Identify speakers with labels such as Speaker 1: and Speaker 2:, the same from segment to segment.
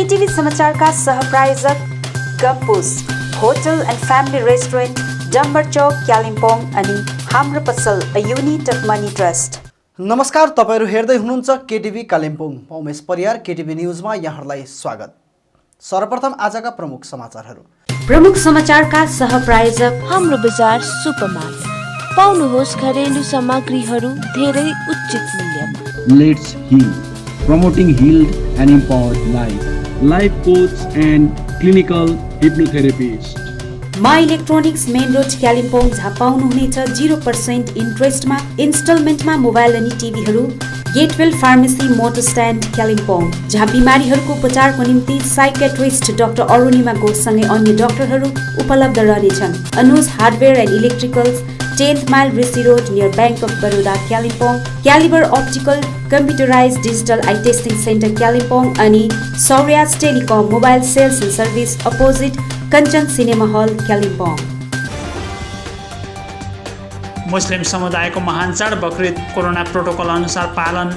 Speaker 1: केटीभी समाचारका सहप्रायोजक Gompus hotel and family restaurant Dambar Chowk Kalimpong अनि हाम्रो पसल a unit of money trust.
Speaker 2: नमस्कार, तपाईहरु हेर्दै हुनुहुन्छ केटीभी कालिम्पोङ। म उमेश परियार, केटीभी न्यूजमा यहाँहरूलाई स्वागत। सर्वप्रथम आजका प्रमुख समाचारहरू।
Speaker 1: प्रमुख समाचारका सहप्रायोजक
Speaker 3: हाम्रो बजार सुपरमार्केट। पाउनुहोस् घरेलु सामग्रीहरू धेरै उचित मूल्यमा।
Speaker 4: Let's heal, promoting healed and empowered life coach and clinical hypnotherapist.
Speaker 1: मा इलेक्ट्रोनिक्स मेन रोड कालिम्पोङ, जहाँ पाउनुहुनेछ 0% इन्ट्रेस्टमा इन्स्टलमेन्टमा मोबाइल अनि टिभीहरू। Getwell pharmacy motor stand Kalimpong, जहाँ बिमारीहरूको उपचारको निम्ति साइकेट्रिस्ट डाक्टर अरुणिमा घोषसँगै अन्य डाक्टरहरू उपलब्ध रहनेछन्। Anuj hardware and electricals, 10th mile Rishi road near bank of Baroda Kalimpong. Caliber optical computerise digital eye testing centre Kalimpong अनि Sauryas telecom mobile sales and service opposite Kanchan cinema hall Kalimpong.
Speaker 5: Muslim समुदायको महान चाड बकरिद कोरोना प्रोटोकल अनुसार पालन।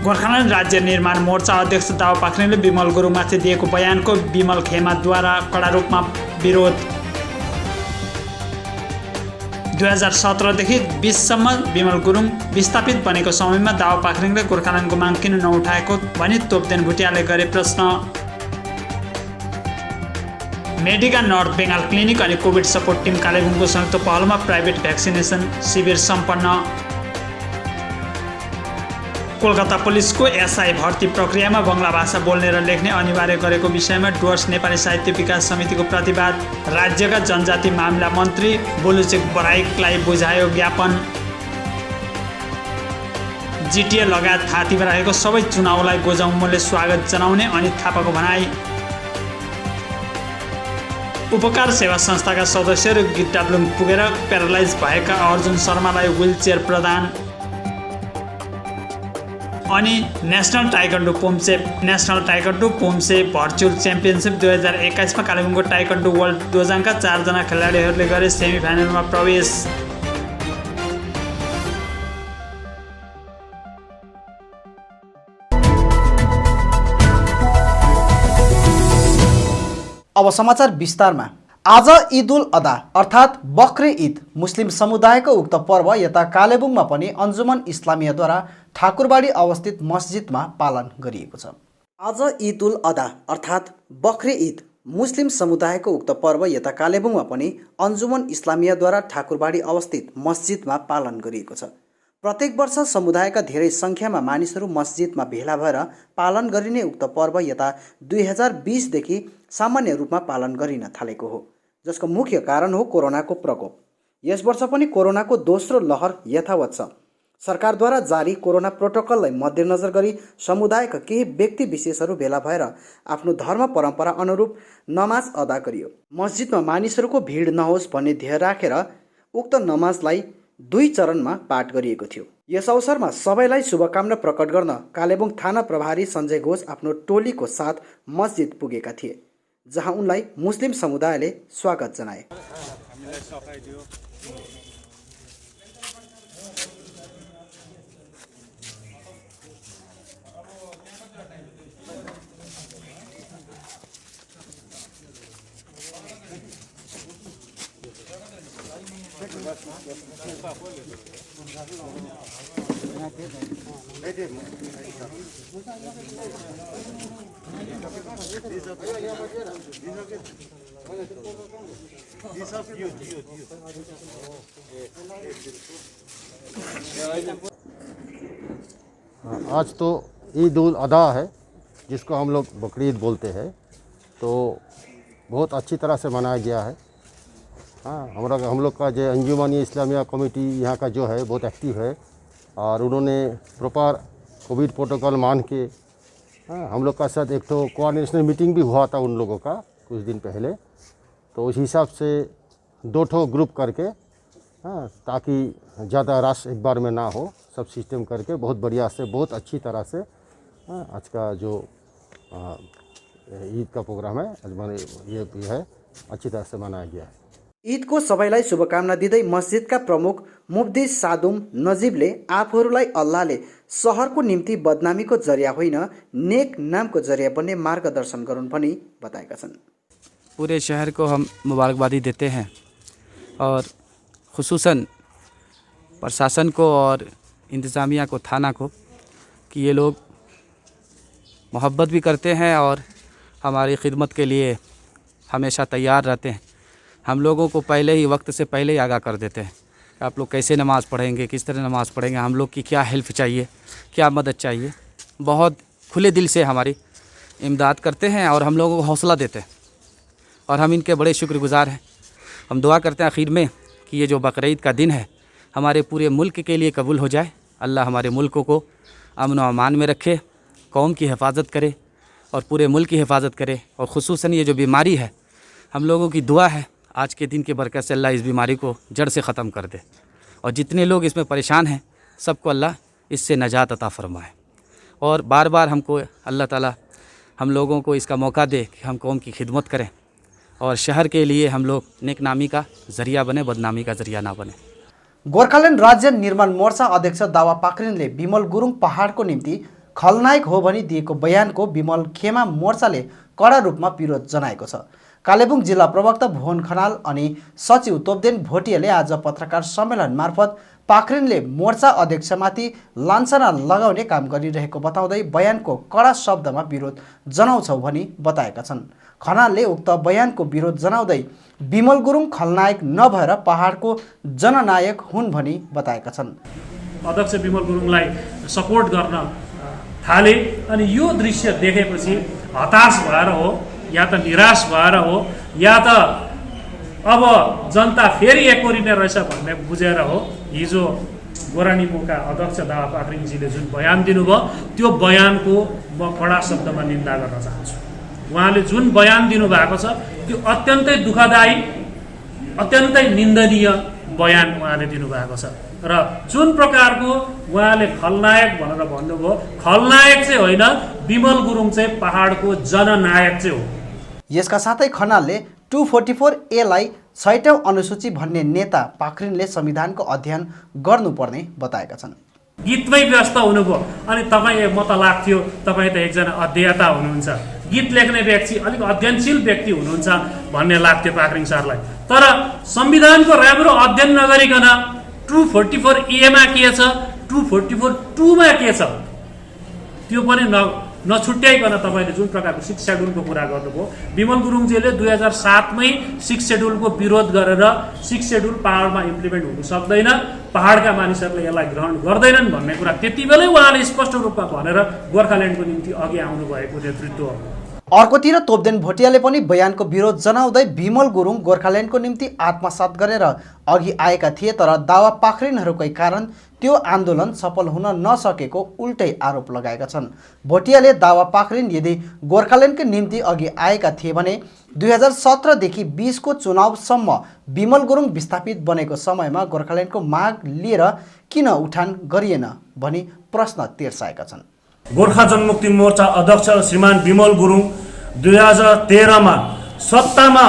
Speaker 5: गोर्खाल्यान्ड राज्य निर्माण मोर्चा अध्यक्ष दावा पाखरिनले विमल गुरुङमाथि दिएको बयानको विमल खेमाद्वारा कडा रूपमा विरोध। 2017 देखि 20 सम्म विमल गुरुङ विस्थापित बनेको समयमा दावा पाखरिङले गोर्खाल्यान्डको माग किन नउठाएको भनी तोपदेन भुटियाले गरे प्रश्न। मेडिका नर्थ बेङ्गाल क्लिनिक अनि कोभिड सपोर्ट टिम कालेबुङको संयुक्त पहलमा प्राइभेट भ्याक्सिनेसन शिविर सम्पन्न। कोलकाता पुलिसको एसआई भर्ती प्रक्रियामा बङ्गला भाषा बोल्ने र लेख्ने अनिवार्य गरेको विषयमा डुवर्स नेपाली साहित्य विकास समितिको प्रतिवाद। राज्यका जनजाति मामिला मन्त्री बोलुचेक बराइकलाई बुझायो ज्ञापन। जिटिए लगायत थातीमा रहेको सबै चुनावलाई गोजाउमोले स्वागत जनाउने अनित थापाको भनाई। उपकार सेवा संस्थाका सदस्यहरू गिट्टाब्लुङ पुगेर प्यारालाइज भएका अर्जुन शर्मालाई व्हिलचेयर प्रदान। अनि नेसनल टाइकन्डो पोम्से भर्चुअल च्याम्पियनसिप 2021 मा कालेबुङको टाइकन्डो वर्ल्ड दोजाङका 4 जना खेलाडीहरूले गरे सेमी फाइनलमा प्रवेश।
Speaker 2: अब समाचार विस्तारमा। आज ईद उल अदा अर्थात् बकरी ईद मुस्लिम समुदायको उक्त पर्व यता कालेबुङमा पनि अन्जुमन इस्लामियाद्वारा ठाकुरबाडी अवस्थित मस्जिदमा पालन गरिएको छ। आज ईद उल अदा अर्थात् बकरी ईद मुस्लिम समुदायको उक्त पर्व यता कालेबुङमा पनि अन्जुमन इस्लामियाद्वारा ठाकुरबाडी अवस्थित मस्जिदमा पालन गरिएको छ। प्रत्येक वर्ष समुदायका धेरै सङ्ख्यामा मानिसहरू मस्जिदमा भेला भएर पालन गरिने उक्त पर्व यता 2020 देखि सामान्य रूपमा पालन गरिन थालेको हो, जसको मुख्य कारण हो कोरोनाको प्रकोप। यस वर्ष पनि कोरोनाको दोस्रो लहर यथावत छ। सरकारद्वारा जारी कोरोना प्रोटोकललाई मध्यनजर गरी समुदायका केही व्यक्ति विशेषहरू भेला भएर आफ्नो धर्म परम्परा अनुरूप नमाज अदा गरियो। मस्जिदमा मानिसहरूको भिड नहोस् भन्ने ध्येय राखेर उक्त नमाजलाई 2 चरणमा पाठ गरिएको थियो। यस अवसरमा सबैलाई शुभकामना प्रकट गर्न कालेबुङ थाना प्रभारी सञ्जय घोष आफ्नो टोलीको साथ मस्जिद पुगेका थिए, जहाँ उनलाई मुस्लिम समुदायले स्वागत जनाए।
Speaker 6: आज तो ईद उल अदा है, जिसको हम लोग बकरीद बोलते हैं, तो बहुत अच्छी तरह से मनाया गया है। हाँ, हम लोग का जो अंजुमन इस्लामिया कमेटी यहाँ का जो है बहुत एक्टिव है और उन्होंने प्रॉपर कोविड प्रोटोकॉल मान के हम लोग का साथ एक तो कोऑर्डिनेशन मीटिंग भी हुआ था उन लोगों का कुछ दिन पहले, तो उस हिसाब से 2 ग्रुप करके ताकि ज़्यादा रश एक बार में ना हो, सब सिस्टम करके बहुत बढ़िया से बहुत अच्छी तरह से आज का जो ईद का प्रोग्राम है आज ये है अच्छी तरह से मनाया गया है।
Speaker 2: ईदको सबैलाई शुभकामना दिँदै मस्जिदका प्रमुख मुफ्ती सादुम नजिबले आफूहरूलाई अल्लाहले सहरको निम्ति बदनामीको जरिया होइन नेक नामको जरिया बन्ने मार्गदर्शन गरून् भनी बताएका छन्।
Speaker 7: पूरे शहर को हम मुबारकबादी देते हैं और खुसूसन प्रशासन को और इंतज़ामिया को, थाना को, कि ये लोग मोहब्बत भी करते हैं और हमारी खिदमत के लिए हमेशा तैयार रहते हैं। हम लोगों को पहले ही, वक्त से पहले ही आगाह कर देते हैं कि आप लोग कैसे नमाज़ पढ़ेंगे, किस तरह नमाज़ पढ़ेंगे, हम लोग की क्या हेल्प चाहिए, क्या मदद चाहिए। बहुत खुले दिल से हमारी इमदाद करते हैं और हम लोगों को हौसला देते हैं और हम इनके बड़े शुक्रगुज़ार हैं। हम दुआ करते हैं आखिर में कि ये जो बकरीद का दिन है हमारे पूरे मुल्क के लिए कबूल हो जाए। अल्लाह हमारे मुल्कों को अमन व अमान में रखे, कौम की हिफाजत करे और पूरे मुल्क की हिफाजत करे। और ख़ुसूसन ये जो बीमारी है, हम लोगों की दुआ है आज के दिन की बरकत से अल्लाह इस बीमारी को जड़ से ख़त्म कर दे और जितने लोग इसमें परेशान हैं सबको अल्लाह इससे नजात अता फ़रमाए। और बार बार हमको अल्लाह ताला हम लोगों को इसका मौका दे कि हम कौम की खिदमत करें और शहर के लिए हम लोग नेकनामी का ज़रिया बने, बदनामी का ज़रिया ना बने।
Speaker 2: गोर्खाल्यान्ड राज्य निर्माण मोर्चा अध्यक्ष दावा पाक्रिनले बिमल गुरुङ पहाडको निम्ति खलनायक हो भनी दिएको बयानको बिमल खेमा मोर्चाले कडा रूपमा विरोध जनाएको छ। कालेबुङ जिल्ला प्रवक्ता भुवन खनाल अनि सचिव तोपदेन भोटियाले आज पत्रकार सम्मेलन मार्फत पाक्रिनले मोर्चा अध्यक्षमाथि लाञ्छना लगाउने काम गरिरहेको बताउँदै बयानको कडा शब्दमा विरोध जनाउँछौ भनी बताएका छन्। खनालले उक्त बयानको विरोध जनाउँदै बिमल गुरुङ खलनायक नभएर पहाडको जननायक हुन् भनी बताएका छन्।
Speaker 8: अध्यक्ष बिमल गुरुङलाई सपोर्ट गर्न थाले अनि यो दृश्य देखेपछि हताश भएर हो या त निराश भएर हो या त अब जनता फेरि एकोरिने रहेछ भन्ने बुझेर हो हिजो गोरानीमुखका अध्यक्ष दावा पाक्रिङजीले जुन बयान दिनुभयो त्यो बयानको म कडा शब्दमा निन्दा गर्न चाहन्छु। उहाँले जुन बयान दिनुभएको छ त्यो अत्यन्तै दुःखदायी, अत्यन्तै निन्दनीय बयान उहाँले दिनुभएको छ र जुन प्रकारको उहाँले खलनायक भनेर भन्नुभयो, खलनायक चाहिँ होइन, बिमल गुरुङ चाहिँ पहाडको जननायक चाहिँ हो।
Speaker 2: यसका साथै खनालले 244A लाई 6औं अनुसूची भन्ने नेता पाक्रिनले संविधानको अध्ययन गर्नुपर्ने बताएका छन्।
Speaker 8: गीतमै व्यस्त हुनुभयो अनि तपाईँ म त लाग्थ्यो तपाईँ त एकजना अध्येता हुनुहुन्छ, गीत लेख्ने व्यक्ति, अलिक अध्ययनशील व्यक्ति हुनुहुन्छ भन्ने लाग्थ्यो पाक्रिङ सरलाई। तर संविधानको राम्रो अध्ययन नगरिकन 244A मा के छ, 244(2) मा के छ त्यो पनि नछुट्याइकन तपाईँले जुन प्रकारको 6 सेड्युलको कुरा गर्नुभयो। बिमल गुरुङजीले 2007 मै 6 सेड्युलको विरोध गरेर 6 सेड्युल पहाडमा इम्प्लिमेन्ट हुन सक्दैन, पहाडका मानिसहरूले यसलाई ग्रहण गर्दैनन् भन्ने कुरा त्यति बेलै उहाँले स्पष्ट रूपमा भनेर गोर्खाल्यान्डको निम्ति अघि आउनु भएको नेतृत्व हो।
Speaker 2: अर्कोतिर तोपदेन भोटियाले पनि बयानको विरोध जनाउँदै बिमल गुरुङ गोर्खाल्यान्डको निम्ति आत्मसात गरेर अघि आएका थिए तर दावा पाक्रिनहरूकै कारण त्यो आन्दोलन सफल हुन नसकेको उल्टै आरोप लगाएका छन्। भोटियाले दावा पाक्रिन यदि गोर्खाल्यान्डको निम्ति अघि आएका थिए भने 2017 देखि 20 को चुनावसम्म बिमल गुरुङ विस्थापित बनेको समयमा गोर्खाल्यान्डको माग लिएर किन उठान गरिएन भनी प्रश्न तिर्साएका छन्।
Speaker 8: गोर्खा जनमुक्ति मोर्चा अध्यक्ष श्रीमान बिमल गुरुङ 2013 मा सत्तामा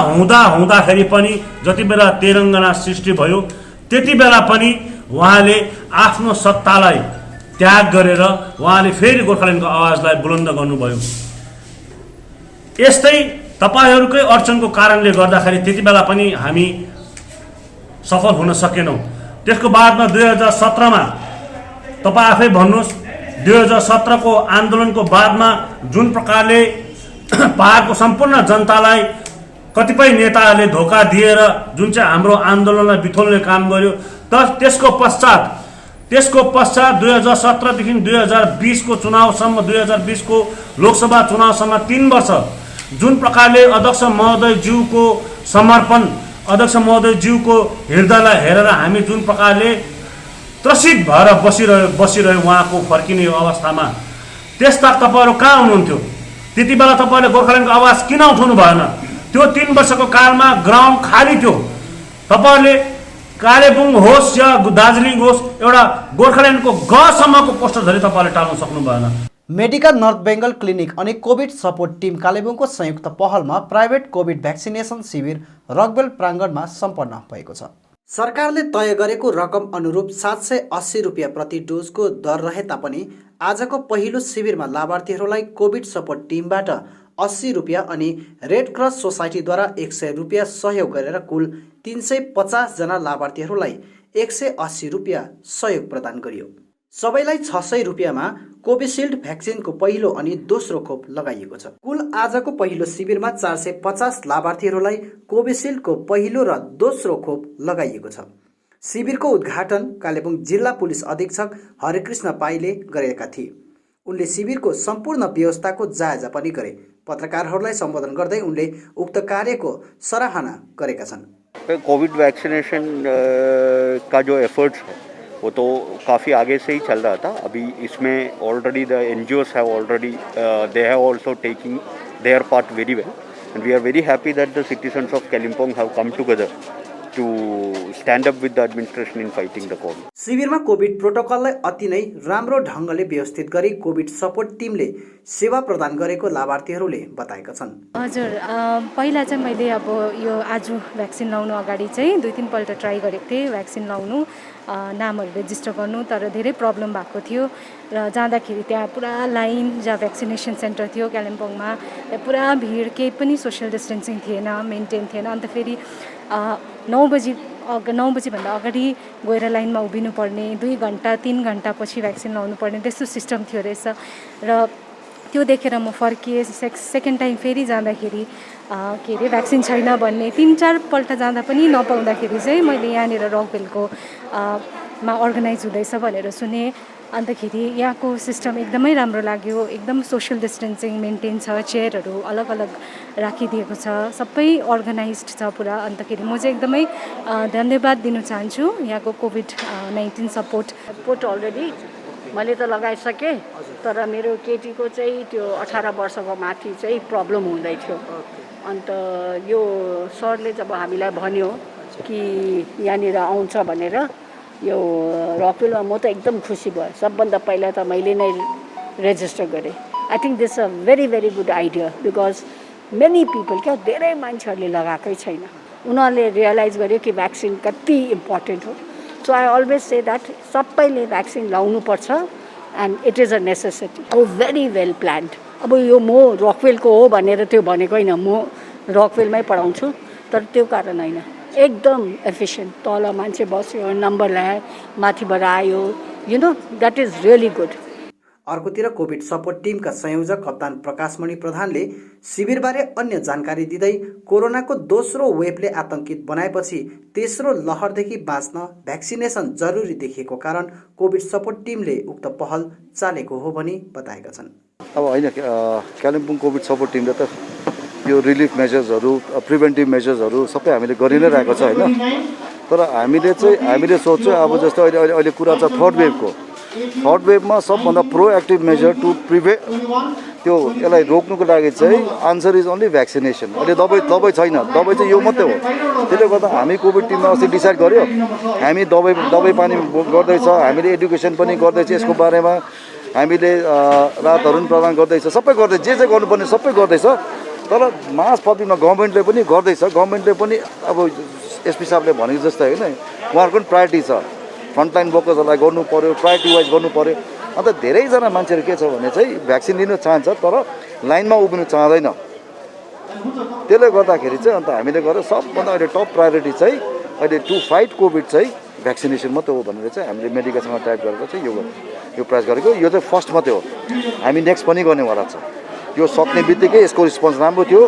Speaker 8: हुँदाखेरि पनि जति बेला तेलङ्गाना सृष्टि भयो त्यति बेला पनि उहाँले आफ्नो सत्तालाई त्याग गरेर उहाँले फेरि गोर्खाल्यान्डको आवाजलाई बुलन्द गर्नुभयो। यस्तै तपाईहरुकै अडचनको कारणले गर्दाखेरि त्यति बेला पनि हामी सफल हुन सकेनौं। त्यसको बादमा 2017 मा तपाई आफै भन्नुस् 2017 को आन्दोलनको बादमा जुन प्रकारले पहाडको सम्पूर्ण जनतालाई कतिपय नेताहरूले धोका दिएर जुन चाहिँ हाम्रो आन्दोलनलाई बिथोल्ने काम गर्यो त्यसको पश्चात 2017 देखि 2020 को चुनावसम्म 2020 को लोकसभा चुनावसम्म 3 वर्ष जुन प्रकारले अध्यक्ष महोदयज्यूको समर्पण, अध्यक्ष महोदयज्यूको हृदयलाई हेरेर हामी जुन प्रकारले त्रसित भएर बसिरह्यो उहाँको फर्किने अवस्थामा, त्यस्ता तपाईहरु कहाँ हुनुहुन्थ्यो? त्यति बेला तपाईले गोर्खाल्यान्डको आवाज किन उठाउनु भएन? त्यो 3 वर्षको कालमा ग्राउन्ड खाली थियो। तपाईहरुले कालेबुङ होस् या दार्जिलिङ होस् एउटा गोर्खाल्यान्डको गसम्मको पोस्टर धरि तपाईले टाल्न सक्नु भएन।
Speaker 2: मेडिका नर्थ बेङ्गल क्लिनिक अनि कोभिड सपोर्ट टिम कालेबुङको संयुक्त पहलमा प्राइभेट कोभिड भ्याक्सिनेसन शिविर रकवेल प्राङ्गणमा सम्पन्न भएको छ। सरकारले तय गरेको रकम अनुरूप 780 रुपियाँ प्रति डोजको दर रहे तापनि आजको पहिलो शिविरमा लाभार्थीहरूलाई कोभिड सपोर्ट टिमबाट 80 रुपियाँ अनि रेड क्रस सोसाइटीद्वारा 100 रुपियाँ सहयोग गरेर कुल 350 जना लाभार्थीहरूलाई 180 रुपियाँ सहयोग प्रदान गरियो। सबैलाई 600 रुपियाँमा कोभिसिल्ड भ्याक्सिनको पहिलो अनि दोस्रो खोप लगाइएको छ। कुल आजको पहिलो शिविरमा 450 लाभार्थीहरूलाई कोभिसिल्डको पहिलो र दोस्रो खोप लगाइएको छ। शिविरको उद्घाटन कालेबुङ जिल्ला पुलिस अधीक्षक हरिकृष्ण पाईले गरेका थिए। उनले शिविरको सम्पूर्ण व्यवस्थाको जायजा पनि गरे। पत्रकारहरूलाई सम्बोधन गर्दै उनले उक्त कार्यको सराहना गरेका छन्।
Speaker 9: कोविड वैक्सीनेशन का जो एफर्ट्स है वो तो काफ़ी आगे से ही चल रहा था। अभी इसमें already the NGOs have already they have also taking their part very well, and we are very happy that the citizens of Kalimpong have come together to stand up with the administration in fighting the COVID.
Speaker 2: शिविरमा covid प्रोटोकललाई अति नै राम्रो ढङ्गले व्यवस्थित गरी covid support टिमले सेवा प्रदान गरेको लाभार्थीहरूले बताएका छन्।
Speaker 10: हजुर, पहिला चाहिँ मैले अब यो आज भ्याक्सिन लाउनु अगाडि चाहिँ 2-3 पल्ट ट्राई गरेको थिएँ भ्याक्सिन लाउनु, नामहरू रेजिस्टर गर्नु, तर धेरै प्रब्लम भएको थियो र जाँदाखेरि त्यहाँ पुरा लाइन जहाँ भ्याक्सिनेसन सेन्टर थियो कालिम्पोङमा पुरा भिड, केही पनि सोसियल डिस्टेन्सिङ थिएन, मेन्टेन थिएन। अन्त फेरि 9 बजीभन्दा अगाडि गएर लाइनमा उभिनु पर्ने, 2 घन्टा 3 घन्टा पछि भ्याक्सिन लाउनु पर्ने त्यस्तो सिस्टम थियो रहेछ। र त्यो देखेर म फर्किएँ। सेकेन्ड टाइम फेरि जाँदाखेरि के अरे भ्याक्सिन छैन भन्ने 3-4 पल्ट जाँदा पनि नपाउँदाखेरि चाहिँ मैले यहाँनिर रकवेलको मा अर्गनाइज हुँदैछ भनेर सुने। अन्तखेरि यहाँको सिस्टम एकदमै राम्रो लाग्यो। एकदम सोसियल डिस्टेन्सिङ मेन्टेन छ, चेयरहरू अलग अलग राखिदिएको छ, सबै अर्गनाइज्ड छ पुरा। अन्तखेरि म चाहिँ एकदमै धन्यवाद दिन चाहन्छु यहाँको कोभिड-19 सपोर्ट
Speaker 11: अलरेडी मैले त लगाइसकेँ, तर मेरो केटीको चाहिँ त्यो 18 वर्षको माथि चाहिँ प्रब्लम हुँदै थियो। अन्त यो सरले जब हामीलाई भन्यो कि यहाँनिर आउँछ भनेर यो रकवेलमा, म त एकदम खुसी भएँ। सबभन्दा पहिला त मैले नै रेजिस्टर गरेँ। I think this a very very good idea because many people क्या धेरै मान्छेहरूले लगाएकै छैन। उनीहरूले रियलाइज गर्यो कि भ्याक्सिन कति इम्पोर्टेन्ट हो। So I always say that सबैले भ्याक्सिन लाउनुपर्छ and it is a necessity. Oh very well planned. अब यो म रकवेलको हो भनेर त्यो भनेको होइन, म रकवेलमै पढाउँछु, तर त्यो कारण होइन, एकदम एफिसियन्ट। तल मान्छे बस्यो, नम्बर ल्यायो, माथिबाट आयो, you know that is really good.
Speaker 2: अर्कोतिर कोभिड सपोर्ट टिमका संयोजक कप्तान प्रकाशमणि प्रधानले शिविरबारे अन्य जानकारी दिँदै कोरोनाको दोस्रो वेभले आतंकित बनाएपछि तेस्रो लहरदेखि बाँच्न भ्याक्सिनेसन जरुरी देखिएको कारण कोभिड सपोर्ट टिमले उक्त पहल चालेको हो भनी बताएका छन्।
Speaker 9: अब होइन, कालिम्पोङ कोभिड सपोर्ट टिमले त यो रिलिफ मेजर्सहरू, प्रिभेन्टिभ मेजर्सहरू सबै हामीले गरि नै रहेको छ होइन। तर हामीले सोच्छौँ अब जस्तो अहिले कुरा छ थर्ड वेभमा सबभन्दा प्रोएक्टिभ मेजर टु प्रिभेन्ट त्यो यसलाई रोक्नुको लागि चाहिँ आन्सर इज ओन्ली भ्याक्सिनेसन। अहिले दबाई छैन, दबाई चाहिँ यो मात्रै हो। त्यसले गर्दा हामी कोभिड टिममा अस्ति डिसाइड गर्यो, हामी दबाई पानी गर्दैछ, हामीले एडुकेसन पनि गर्दैछ, यसको बारेमा हामीले राहतहरू पनि प्रदान गर्दैछ, सबै गर्दैछ, जे गर्नुपर्ने सबै गर्दैछ। तर मास पब्लिकमा गभर्मेन्टले पनि गर्दैछ। गभर्मेन्टले पनि अब एसपी साहबले भनेको जस्तै होइन, उहाँहरूको पनि प्रायोरिटी छ, फ्रन्टलाइन वर्कर्सहरूलाई गर्नु पऱ्यो, प्रायोरिटी वाइज गर्नु पऱ्यो। अन्त धेरैजना मान्छेहरू के छ भने चाहिँ भ्याक्सिन लिनु चाहन्छ तर लाइनमा उभिनु चाहँदैन। त्यसले गर्दाखेरि चाहिँ अन्त हामीले गरेर सबभन्दा अहिले टप प्रायोरिटी चाहिँ अहिले टु फाइट कोभिड चाहिँ भ्याक्सिनेसन मात्रै हो भनेर चाहिँ हामीले मेडिकासँग टाइप गरेर चाहिँ यो प्रयास गरेको। यो चाहिँ फर्स्ट मात्रै हो, हामी नेक्स्ट पनि गर्नेवाला छ। यो सक्ने बित्तिकै यसको रिस्पोन्स राम्रो थियो।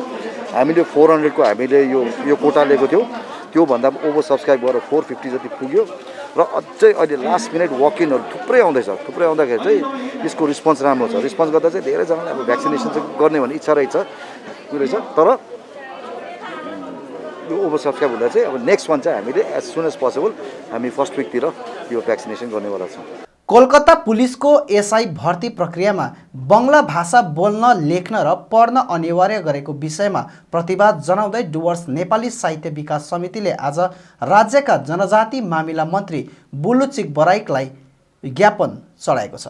Speaker 9: हामीले 400 को हामीले यो कोटा लिएको थियौँ, त्योभन्दा ओभर सब्सक्राइब गरेर 450 जति पुग्यो र अझै अहिले लास्ट मिनट वकिनहरू थुप्रै आउँदैछ। थुप्रै आउँदाखेरि चाहिँ यसको रिस्पोन्स राम्रो छ। रिस्पोन्स गर्दा चाहिँ धेरैजनाले अब भ्याक्सिनेसन चाहिँ गर्ने भन्ने इच्छा रहेछ। तर यो ओभर सब्सक्राइब हुँदा चाहिँ अब नेक्स्ट वान चाहिँ हामीले एज सुन एज पोसिबल हामी फर्स्ट विकतिर यो भ्याक्सिनेसन गर्नेवाला छौँ।
Speaker 2: कोलकाता पुलिसको एसआई भर्ती प्रक्रियामा बङ्गला भाषा बोल्न, लेख्न र पढ्न अनिवार्य गरेको विषयमा प्रतिवाद जनाउँदै डुवर्स नेपाली साहित्य विकास समितिले आज राज्यका जनजाति मामिला मन्त्री बुलुचिक बराइकलाई ज्ञापन चढाएको छ।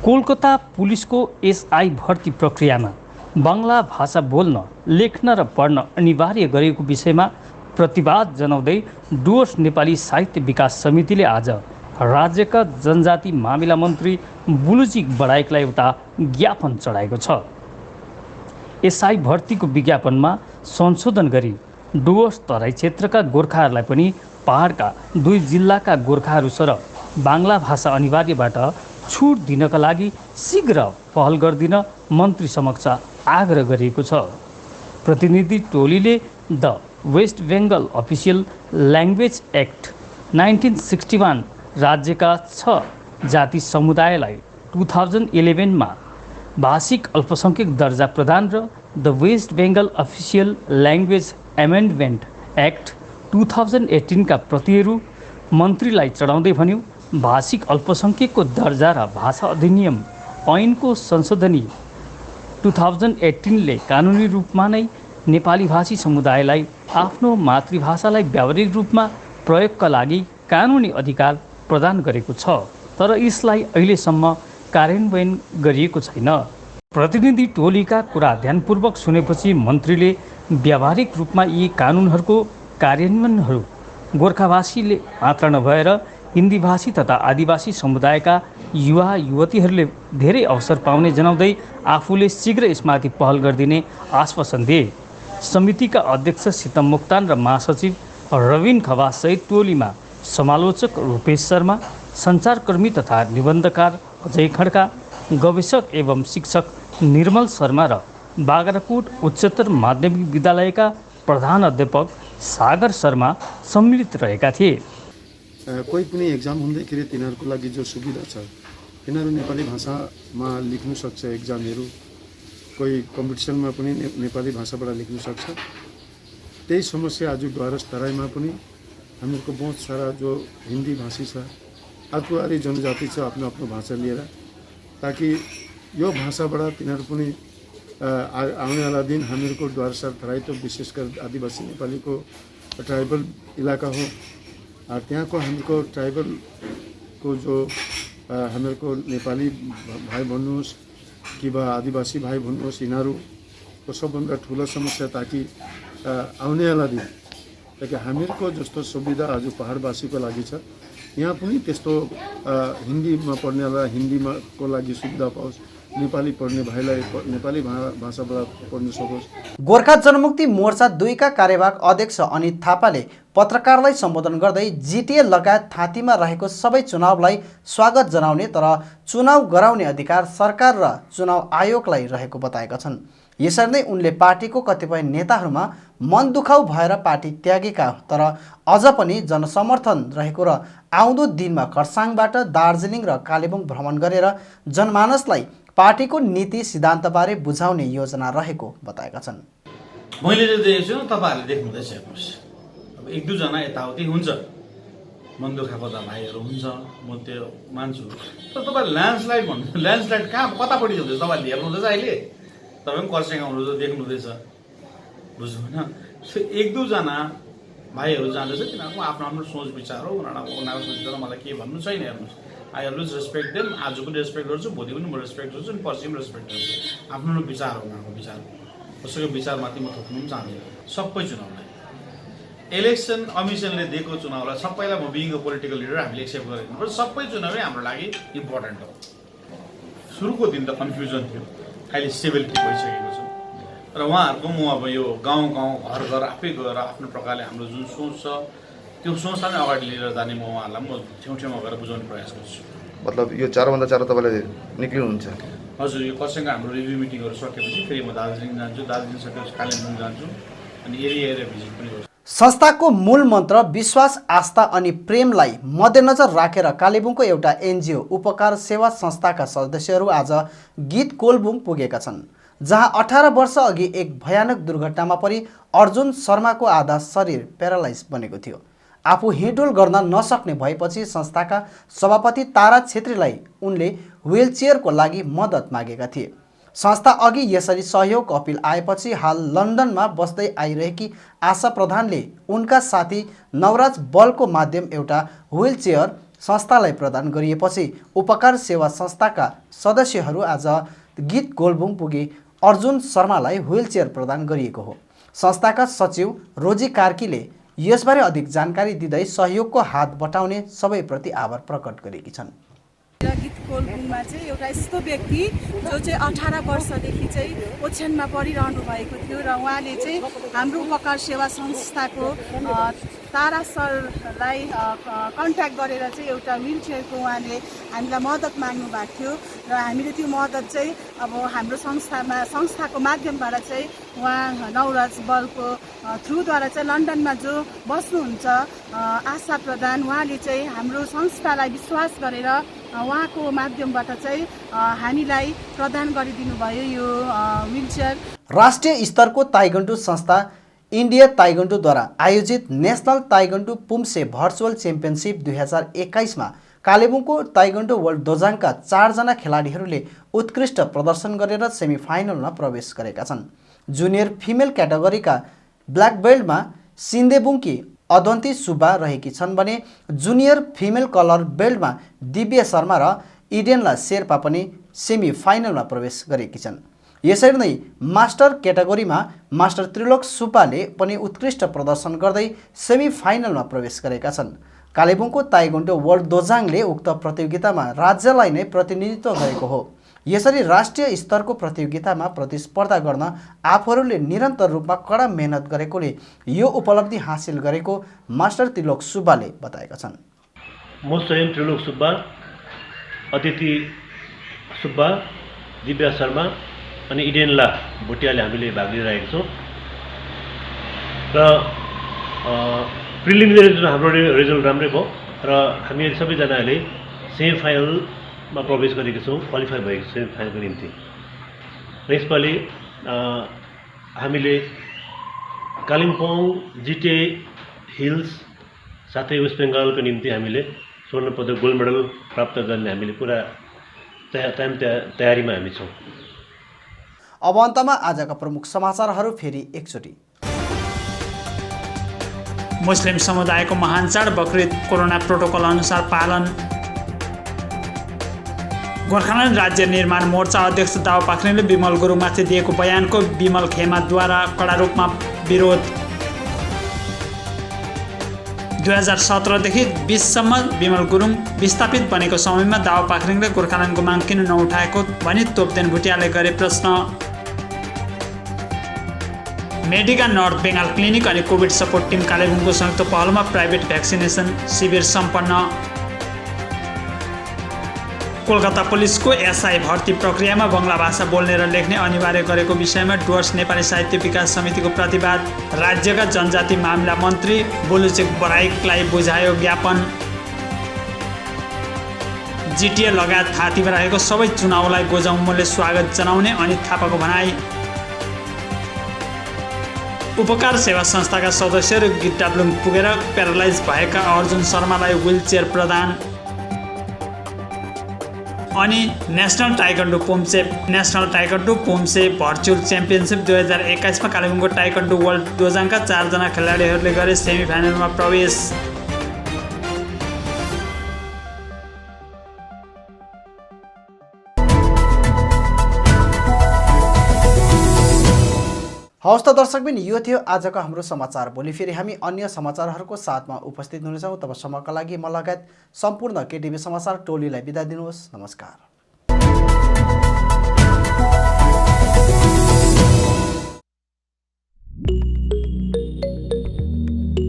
Speaker 12: कोलकाता पुलिसको एसआई भर्ती प्रक्रियामा बङ्गला भाषा बोल्न, लेख्न र पढ्न अनिवार्य गरेको विषयमा प्रतिवाद जनाउँदै डुवर्स नेपाली साहित्य विकास समितिले आज राज्यका जनजाति मामिला मन्त्री बुलुजी बडाइकलाई एउटा ज्ञापन चढाएको छ। एसआई भर्तीको विज्ञापनमा संशोधन गरी डुवर्स तराई क्षेत्रका गोर्खाहरूलाई पनि पहाडका 2 जिल्लाका गोर्खाहरू सर बाङ्ला भाषा अनिवार्यबाट छुट दिनका लागि शीघ्र पहल गरिदिन मन्त्री समक्ष आग्रह गरिएको छ। प्रतिनिधि टोलीले the West Bengal official language act 1961 राज्यका 6 जाति समुदायलाई 2011 मा भाषिक अल्पसङ्ख्यक दर्जा प्रदान र the West Bengal official language amendment act 2018 का प्रतिहरू मन्त्रीलाई चढाउँदै भन्यो, भाषिक अल्पसङ्ख्यकको दर्जा र भाषा अधिनियम ऐनको संशोधनी 2018 ले कानुनी रूपमा नै नेपाली भाषी समुदायलाई आफ्नो मातृभाषालाई व्यावहारिक रूपमा प्रयोगका लागि कानुनी अधिकार प्रदान गरेको छ, तर यसलाई अहिलेसम्म कार्यान्वयन गरिएको छैन। प्रतिनिधि टोलीका कुरा ध्यानपूर्वक सुनेपछि मन्त्रीले व्यावहारिक रूपमा यी कानुनहरूको कार्यान्वयनहरू गोर्खाभाषीले मात्र नभएर हिन्दी भाषी तथा आदिवासी समुदायका युवा युवतीहरूले धेरै अवसर पाउने जनाउँदै आफूले शीघ्र यसमाथि पहल गरिदिने आश्वासन दिए। समितिका अध्यक्ष सीतम मोक्तान र महासचिव रविन खवाससहित टोलीमा समालोचक रूपेश शर्मा, सञ्चारकर्मी तथा निबन्धकार अजय खड्का, गवेषक एवं शिक्षक निर्मल शर्मा र बाग्राकोट उच्चतर माध्यमिक विद्यालयका प्रधान अध्यापक सागर शर्मा सम्मिलित रहेका थिए।
Speaker 6: कोही पनि एक्जाम हुँदैखेरि तिनीहरूको लागि जो सुविधा छ, तिनीहरू नेपाली भाषामा लेख्न सक्छ एक्जामहरू, कोही कम्पिटिसनमा पनि नेपाली भाषाबाट लेख्न सक्छ। त्यही समस्या आज डुवर्स तराईमा पनि हामीहरूको बहुत सारा जो हिन्दी भाषी छ, अर्को जनजाति छ आफ्नो आफ्नो भाषा लिएर, ताकि यो भाषाबाट तिनीहरू पनि आउने वाला दिन हामीहरूको डुवर्स तराई त विशेष गरी आदिवासी नेपालीको ट्राइबल इलाका हो। त्यहाँको हामीको ट्राइबलको जो हामीहरूको नेपाली भाइ भन्नुहोस् कि आदिवासी भाइ भन्नुहोस्, यिनीहरूको सबभन्दा ठुलो समस्या ताकि आउने वाला दिन ताकि हामीहरूको जस्तो सुविधा आज पहाडवासीको लागि छ, यहाँ पनि त्यस्तो हिन्दीमा पढ्नेलाई हिन्दीमा को लागि सुविधा पाओस्, नेपाली पढ्ने भाइलाई नेपाली भाषाबाट पढ्न सकोस्।
Speaker 2: गोर्खा जनमुक्ति मोर्चा 2 का कार्यवाहक अध्यक्ष अनित थापाले पत्रकारलाई सम्बोधन गर्दै जिटिए लगायत थाँतीमा रहेको सबै चुनावलाई स्वागत जनाउने तर चुनाव गराउने अधिकार सरकार र चुनाव आयोगलाई रहेको बताएका छन्। यसरी नै उनले पार्टीको कतिपय नेताहरूमा मन दुखाउ भएर पार्टी त्यागेका तर अझ पनि जनसमर्थन रहेको र आउँदो दिनमा खरसाङबाट दार्जिलिङ र कालेबुङ भ्रमण गरेर जनमानसलाई पार्टीको नीति सिद्धान्तबारे बुझाउने योजना रहेको बताएका छन्।
Speaker 13: मैले जे देखेको छु तपाईहरुले देख्नुहुँदैछ, हेर्नुस्, अब 1-2 जना यताउति हुन्छ, मन दुखाएको त भाइहरू हुन्छ, म त्यो मान्छु, तर तपाईले ल्यान्डस्लाइड भन्नु, ल्यान्डस्लाइड कहाँ कतापट्टि हुँदैछ तपाईले हेर्नुहुँदैछ, अहिले तपाईँ पनि खरसाङ आउनुहुन्छ, देख्नुहुँदैछ, बुझ्नु होइन। 1-2 जना भाइहरू जाँदैछ, तिनीहरूको आफ्नो आफ्नो सोच विचार हो, उनीहरूको सोच विचार मलाई के भन्नु छैन। हेर्नुहोस्, आई अलवेज रेस्पेक्ट देम, आज पनि रेस्पेक्ट गर्छु, भोलि पनि म रेस्पेक्ट गर्छु, अनि पर्सि पनि रेस्पेक्ट गर्छु। आफ्नो विचार हो उनीहरूको विचार, कसैको विचारमाथि म थोक्नु पनि चाहदिनँ। सबै चुनावलाई इलेक्सन कमिसनले दिएको चुनावलाई सबैलाई म बिइङ अ पोलिटिकल लिडर हामीले एक्सेप्ट गरिदिनु पर्छ। सबै चुनावै हाम्रो लागि इम्पोर्टेन्ट हो। सुरुको दिन त कन्फ्युजन थियो, अहिले स्टेबिलिटी भइसकेको छ र उहाँहरूको म अब यो गाउँ घर घर आफै गएर आफ्नो प्रकारले हाम्रो जुन सोच छ त्यो सोचलाई नै अगाडि लिएर जाने म उहाँहरूलाई म ठाउँ गएर बुझाउने प्रयास गर्छु।
Speaker 9: मतलब यो 4 भन्दा 4 तपाईँले निक्लिनुहुन्छ?
Speaker 13: हजुर, यो खरसाङको हाम्रो रिभ्यू मिटिङहरू सकेपछि फेरि म दार्जिलिङ जान्छु, दार्जिलिङ सकेपछि कालिम्पोङ जान्छु, अनि एरिया भिजिट पनि गर्छु।
Speaker 2: संस्थाको मूल मन्त्र विश्वास, आस्था अनि प्रेमलाई मध्यनजर राखेर कालेबुङको एउटा एनजिओ उपकार सेवा संस्थाका सदस्यहरू आज गीत कोलबुङ पुगेका छन्, जहाँ 18 वर्ष अघि एक भयानक दुर्घटनामा परि अर्जुन शर्माको आधा शरीर प्यारालाइज बनेको थियो। आफू हिँडुल गर्न नसक्ने भएपछि संस्थाका सभापति तारा छेत्रीलाई उनले व्हीलचेयरको लागि मद्दत मागेका थिए। संस्था अघि यसरी सहयोग अपिल आएपछि हाल लन्डनमा बस्दै आइरहेकी आशा प्रधानले उनका साथी नवराज बलको माध्यम एउटा व्हीलचेयर संस्थालाई प्रदान गरिएपछि उपकार सेवा संस्थाका सदस्यहरू आज गीत गोलबुङ पुगे अर्जुन शर्मालाई व्हीलचेयर प्रदान गरिएको हो। संस्थाका सचिव रोजी कार्कीले यसबारे अधिक जानकारी दिँदै सहयोगको हात बटाउने सबैप्रति आभार प्रकट गरेकी छन्।
Speaker 14: गीत गोलबुङमा चाहिँ एउटा यस्तो व्यक्ति जो चाहिँ 18 वर्षदेखि चाहिँ ओछ्यानमा परिरहनु भएको थियो र उहाँले चाहिँ हाम्रो उपकार सेवा संस्थाको तारा सरलाई कन्ट्याक्ट गरेर चाहिँ एउटा व्हीलचेयरको उहाँले हामीलाई मद्दत माग्नु भएको थियो र हामीले त्यो मद्दत चाहिँ अब हाम्रो संस्थाको माध्यमबाट चाहिँ उहाँ नवराज बलको थ्रुद्वारा चाहिँ लन्डनमा जो बस्नुहुन्छ आशा प्रधान, उहाँले चाहिँ हाम्रो संस्थालाई विश्वास गरेर उहाँको माध्यमबाट चाहिँ हामीलाई प्रदान गरिदिनु भयो यो व्हीलचेयर।
Speaker 2: राष्ट्रिय स्तरको ताइगन्डु संस्था इन्डिया ताइगन्डुद्वारा आयोजित नेसनल ताइगन्डु पुम्से भर्चुअल च्याम्पियनसिप 2021 मा कालेबुङको ताइगन्डु वर्ल्ड दोजाङका 4 जना खेलाडीहरूले उत्कृष्ट प्रदर्शन गरेर सेमिफाइनलमा प्रवेश गरेका छन्। जुनियर फिमेल क्याटेगोरीका ब्ल्याक बेल्टमा सिन्देबुङकी अदन्ती सुब्बा रहेकी छन् भने जुनियर फिमेल कलर बेल्टमा दिव्य शर्मा र इडेनला शेर्पा पनि सेमिफाइनलमा प्रवेश गरेकी छन्। यसरी नै मास्टर क्याटेगोरीमा मास्टर त्रिलोक सुब्बाले पनि उत्कृष्ट प्रदर्शन गर्दै सेमिफाइनलमा प्रवेश गरेका छन्। कालेबुङको ताइगोन्डो वर्ल्ड दोजाङले उक्त प्रतियोगितामा राज्यलाई नै प्रतिनिधित्व गरेको हो। यसरी राष्ट्रिय स्तरको प्रतियोगितामा प्रतिस्पर्धा गर्न आफूहरूले निरन्तर रूपमा कडा मेहनत गरेकोले यो उपलब्धि हासिल गरेको मास्टर त्रिलोक सुब्बाले बताएका छन्।
Speaker 15: म स्वयं त्रिलोक सुब्बा, अतिथि सुब्बा, दिव्या शर्मा अनि इडेनला भुटियाले हामीले भाग लिइरहेका छौँ र प्रिलिमिनरी जुन हाम्रो रिजल्ट राम्रै भयो र हामी सबैजनाले सेमिफाइनलमा प्रवेश गरेका छौँ, क्वालिफाई भएको सेमिफाइनलको निम्ति। र यसपालि हामीले कालिम्पोङ, जिटिए हिल्स साथै वेस्ट बेङ्गालको निम्ति हामीले स्वर्ण पदक गोल्ड मेडल प्राप्त गर्ने हामीले पुरा तयारीमा हामी छौँ।
Speaker 2: अब अन्तमा आजका प्रमुख समाचारहरू फेरि एकचोटि।
Speaker 5: मुस्लिम समुदायको महान चाड बकरिद कोरोना प्रोटोकल अनुसार पालन। गोर्खाल्यान्ड राज्य निर्माण मोर्चा अध्यक्ष दावा पाखरिनले विमल गुरुङमाथि दिएको बयानको विमल खेमाद्वारा कडा रूपमा विरोध। 2017 देखि 20 सम्म विमल गुरुङ विस्थापित बनेको समयमा दावा पाखरिङले गोर्खाल्यान्डको माग किन नउठाएको भनी तोपदेन भुटियाले गरे प्रश्न। मेडिका नर्थ बेङ्गाल क्लिनिक अनि कोभिड सपोर्ट टिम कालेबुङको संयुक्त पहलमा प्राइभेट भ्याक्सिनेसन शिविर सम्पन्न। कोलकाता पुलिसको एसआई भर्ती प्रक्रियामा बङ्गला भाषा बोल्ने र लेख्ने अनिवार्य गरेको विषयमा डुवर्स नेपाली साहित्य विकास समितिको प्रतिवाद। राज्यका जनजाति मामिला मन्त्री बुलुचेक बराइकलाई बुझायो ज्ञापन। जिटिए लगायत थातीमा रहेको सबै चुनावलाई गोजाउमोले स्वागत जनाउने अनित थापाको भनाई। उपकार सेवा संस्थाका सदस्यहरू गिट्टाब्लुङ पुगेर प्यारालाइज भएका अर्जुन शर्मालाई व्हीलचेयर प्रदान। अनि नेसनल ताइक्वान्डो पुम्से भर्चुअल च्याम्पियनसिप 2021 मा कालेबुङको ताइक्वान्डो वर्ल्ड दोजाङका 4 जना खेलाडीहरूले गरे सेमिफाइनलमा प्रवेश।
Speaker 2: हवस् त दर्शकबिन, यो थियो आजको हाम्रो समाचार। भोलि फेरि हामी अन्य समाचारहरूको साथमा उपस्थित हुनेछौँ। तबसम्मका लागि म लगायत सम्पूर्ण केटिभी समाचार टोलीलाई बिदा दिनुहोस्। नमस्कार।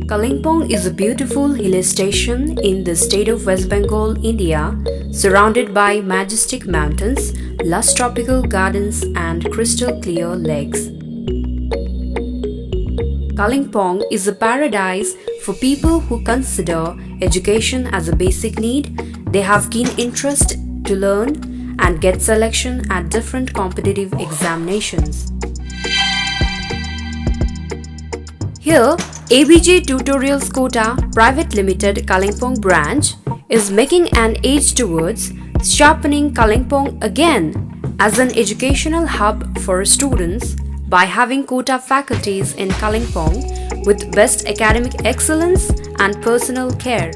Speaker 1: Kalimpong is a beautiful hill station in the state of West Bengal, India, surrounded by majestic mountains, lush tropical gardens and crystal clear lakes. Kalimpong is a paradise for people who consider education as a basic need. They have keen interest to learn and get selection at different competitive examinations. Here, ABJ Tutorials Kota Private Limited Kalimpong branch is making an edge towards sharpening Kalimpong again as an educational hub for students by having Kota faculties in Kalimpong with best academic excellence and personal care.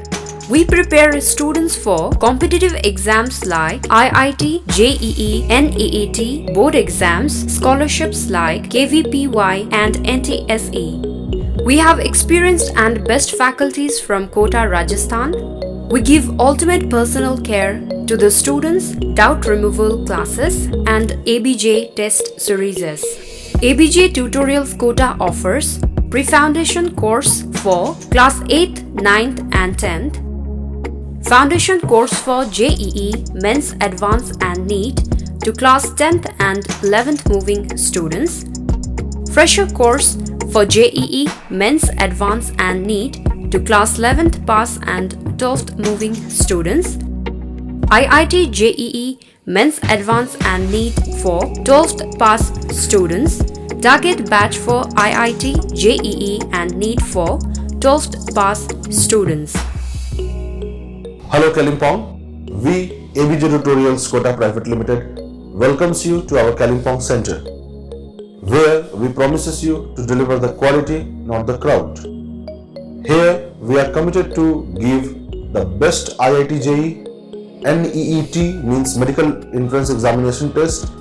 Speaker 16: We prepare students for competitive exams like IIT, JEE, NEET, board exams, scholarships like KVPY and NTSE. We have experienced and best faculties from Kota, Rajasthan. We give ultimate personal care to the students, doubt removal classes and ABJ test series. ABJ Tutorials Kota offers pre-foundation course for class 8th, 9th and 10th, foundation course for JEE, Men's Advanced and NEET to class 10th and 11th moving students, fresher course for JEE, Men's Advanced and NEET to class 11th pass and 12th moving students, IIT JEE, Men's Advanced and NEET for 12th pass students, target batch for IIT, JEE and NEET for 12th pass students.
Speaker 17: Hello Kalimpong, we ABJ Tutorials Kota Private Limited welcomes you to our Kalimpong Center, where we promises you to deliver the quality, not the crowd. Here we are committed to give the best IIT JEE, NEET means Medical Entrance Examination test,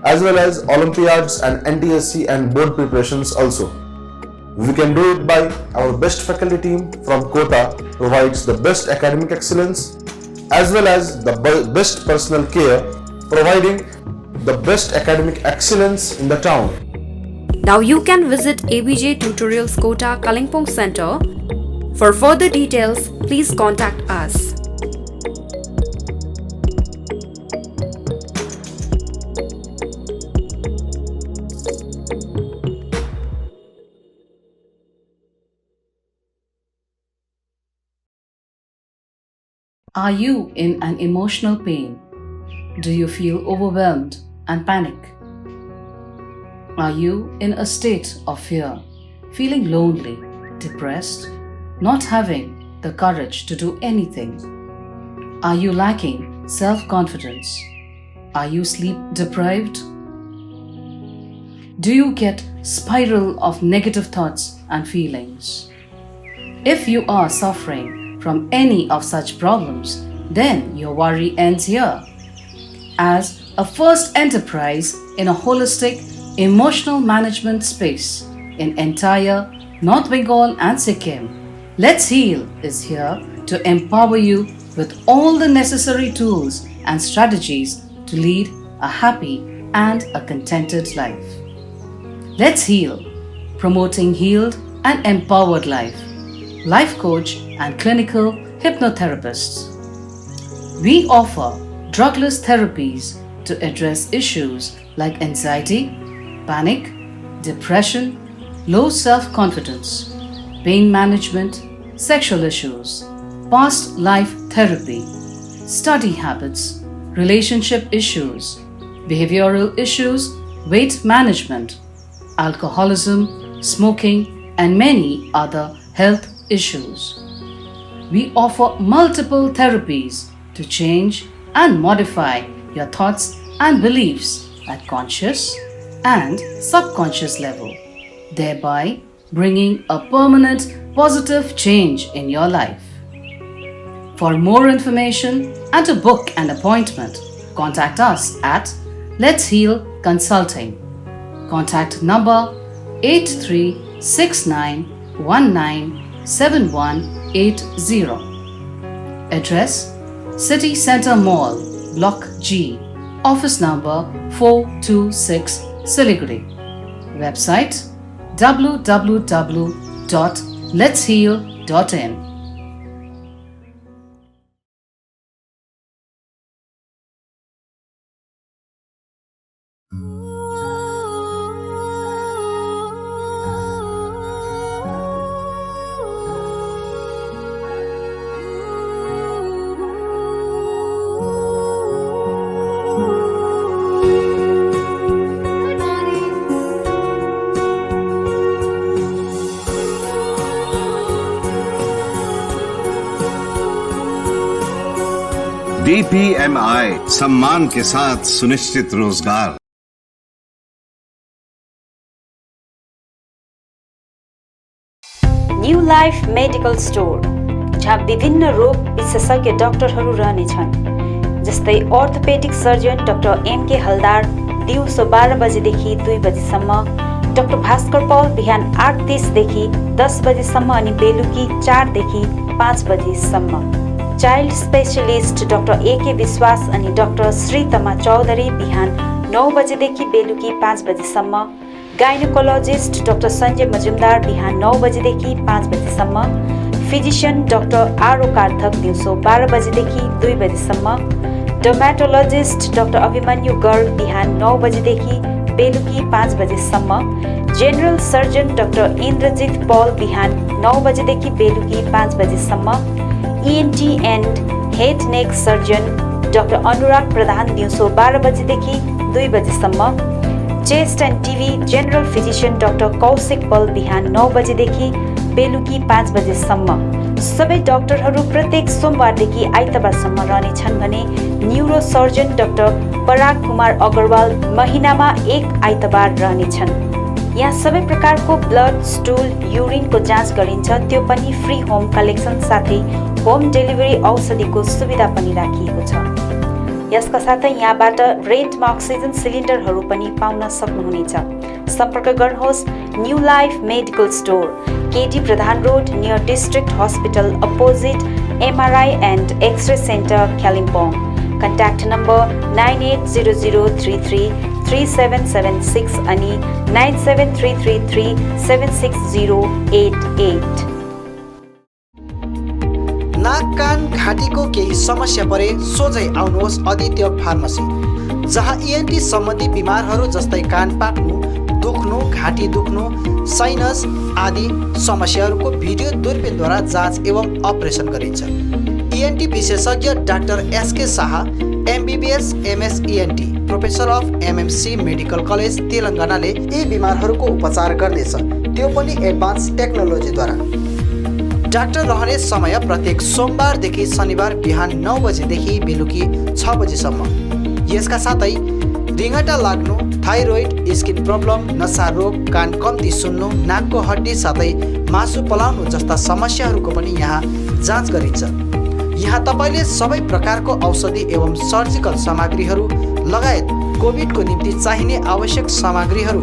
Speaker 17: as well as Olympiads and NTSC and board preparations also. We can do it by our best faculty team from Kota provides the best academic excellence as well as the best personal care, providing the best academic excellence in the town.
Speaker 16: Now you can visit ABJ Tutorials Kota Kalimpong Center. For further details, please contact us.
Speaker 18: Are you in an emotional pain? Do you feel overwhelmed and panic? Are you in a state of fear, feeling lonely, depressed, not having the courage to do anything? Are you lacking self-confidence? Are you sleep deprived? Do you get spiral of negative thoughts and feelings? If you are suffering from any of such problems, then your worry ends here. As a first enterprise in a holistic emotional management space in entire North Bengal and Sikkim, Let's Heal is here to empower you with all the necessary tools and strategies to lead a happy and a contented life. Let's Heal, promoting healed and empowered life. Life coach and clinical hypnotherapists. We offer drugless therapies to address issues like anxiety, panic, depression, low self-confidence, pain management, sexual issues, past life therapy, study habits, relationship issues, behavioral issues, weight management, alcoholism, smoking, and many other health issues. We offer multiple therapies to change and modify your thoughts and beliefs at conscious and subconscious level, thereby bringing a permanent positive change in your life. For more information and to book an appointment, contact us at Let's Heal Consulting. Contact number 8369197180. Address City Center Mall, Block G, Office number 426, Siliguri. Website www.letsheal.in.
Speaker 19: DPMI सम्मान के साथ सुनिश्चित रोजगार।
Speaker 1: New Life Medical Store, जहाँ विभिन्न रोग विशेषज्ञ डाक्टरहरू रहनेछन्, जस्तै अर्थोपेडिक सर्जन डाक्टर एमके हलदार दिउँसो 12 बजेदेखि 2 बजेसम्म, डाक्टर भास्कर पौल बिहान 8:30 देखि 10 बजेसम्म अनि बेलुकी 4 देखि 5 बजेसम्म। चाइल्ड स्पेशलिस्ट डाक्टर एके विश्वास अनि डाक्टर श्रीतमा चौधरी बिहान 9 बजेदेखि बेलुकी 5 बजेसम्म। गाइनोकोलोजिस्ट डाक्टर सञ्जय मजुमदार बिहान 9 बजेदेखि 5 बजेसम्म। फिजिशियन डाक्टर आरो कार्थक दिउँसो 12 बजेदेखि 2 बजेसम्म। डर्मेटोलोजिस्ट डाक्टर अभिमन्यु गर्ग बिहान 9 बजेदेखि बेलुकी 5 बजेसम्म। General surgeon doctor Indrajit Paul बिहान 9 बजेदेखि बेलुकी 5 बजेसम्म। ENT and head neck surgeon doctor Anurag Pradhan दिउँसो 12 बजेदेखि 2 बजेसम्म। Chest and TB general physician doctor Kaushik Paul बिहान 9 बजेदेखि बेलुकी 5 बजेसम्म। सबै डाक्टरहरू प्रत्येक सोमबारदेखि आइतबारसम्म रहनेछन् भने न्युरो सर्जन डाक्टर पराग कुमार अग्रवाल महिनामा 1 आइतबार रहनेछन्। यहाँ सबै प्रकारको ब्लड, स्टुल, युरिनको जाँच गरिन्छ, त्यो पनि फ्री होम कलेक्सन साथै होम डेलिभरी औषधिको सुविधा पनि राखिएको छ। यसका साथै यहाँबाट रेन्टमा अक्सिजन सिलिन्डरहरू पनि पाउन सक्नुहुनेछ। सम्पर्क गर्नुहोस् new life medical store, KT Pradhan road near district hospital opposite MRI and X-ray centre Kalimpong. Contact number 9800333776 अनि 9733376088।
Speaker 2: नाक कान घाँटीको केही समस्या परे सोझै आउनुहोस् आदित्य फार्मेसी, जहाँ ENT सम्बन्धी बिमारहरू जस्तै कान पाक्नु, दुख्नु, घाँटी दुख्नु, साइनस आदि समस्याहरूको भिडियो दूरबीनद्वारा जाँच एवं अपरेसन गरिन्छ। ENT विशेषज्ञ doctor SK Shah MBBS MS ENT professor of MMC medical college तेलङ्गानाले यी बिमारहरूको उपचार गर्नेछ, त्यो पनि एडभान्स टेक्नोलोजीद्वारा। डाक्टर रहने समय प्रत्येक सोमबारदेखि शनिबार बिहान 9 बजेदेखि बेलुकी 6 बजेसम्म। यसका साथै रिङ्गटा लाग्नु, थाइरोइड, स्किन प्रब्लम, नसा रोग, कान कम्ती सुन्नु, नाकको हड्डी साथै मासु पलाउनु जस्ता समस्याहरूको पनि यहाँ जाँच गरिन्छ। यहाँ तपाईँले सबै प्रकारको औषधि एवं सर्जिकल सामग्रीहरू लगायत कोभिडको निम्ति चाहिने आवश्यक सामग्रीहरू,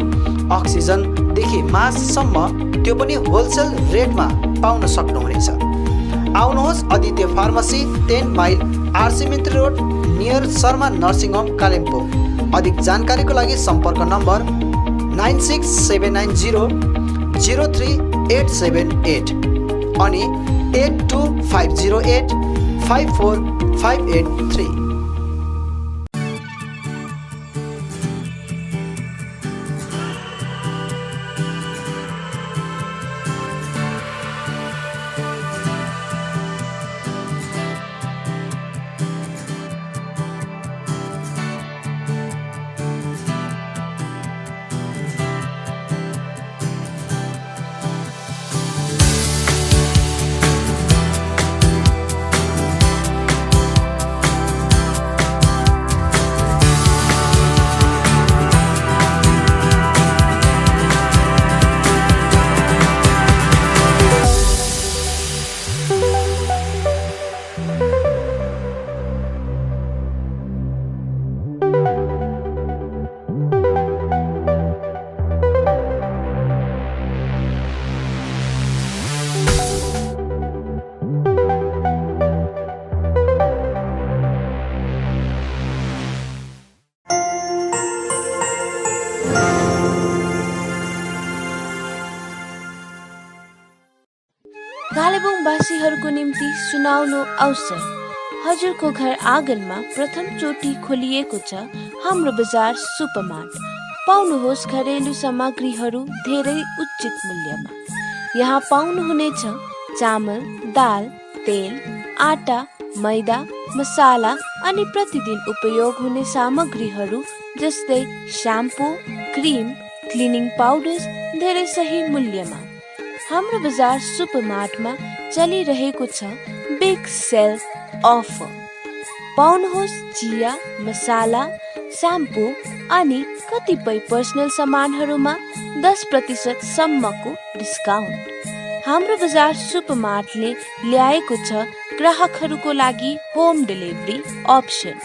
Speaker 2: अक्सिजनदेखि मास्कसम्म त्यो पनि होलसेल रेटमा पाउन सक्नुहुनेछ। आउनुहोस् Aditya pharmacy, 10 mile RC Mitri road near Sharma nursing home Kalimpong. अधिक जानकारीको लागि सम्पर्क नम्बर 9679003878 अनि 8250854583।
Speaker 3: कालेबुङवासीहरूको निम्ति सुनाउनु अवसर। हजुरको घर आँगनमा प्रथम चोटि खोलिएको छ हाम्रो बजार सुपरमार्ट। पाउनुहोस् घरेलु सामग्रीहरू धेरै उचित मूल्यमा। यहाँ पाउनुहुनेछ चामल, दाल, तेल, आटा, मैदा, मसाला अनि प्रतिदिन उपयोग हुने सामग्रीहरू जस्तै स्याम्पू, क्रिम, क्लिनिङ पाउडर्स धेरै सही मूल्यमा। हाम्रो बजार सुपरमार्टमा चलिरहेको छ बिग सेल अफर। पाउनुहोस् चिया, मसाला, स्याम्पू अनि कतिपय पर्सनल सामानहरूमा 10% सम्मको डिस्काउन्ट। हाम्रो बजार सुपरमार्टले ल्याएको छ ग्राहकहरूको लागि होम डेलिभरी अप्सन।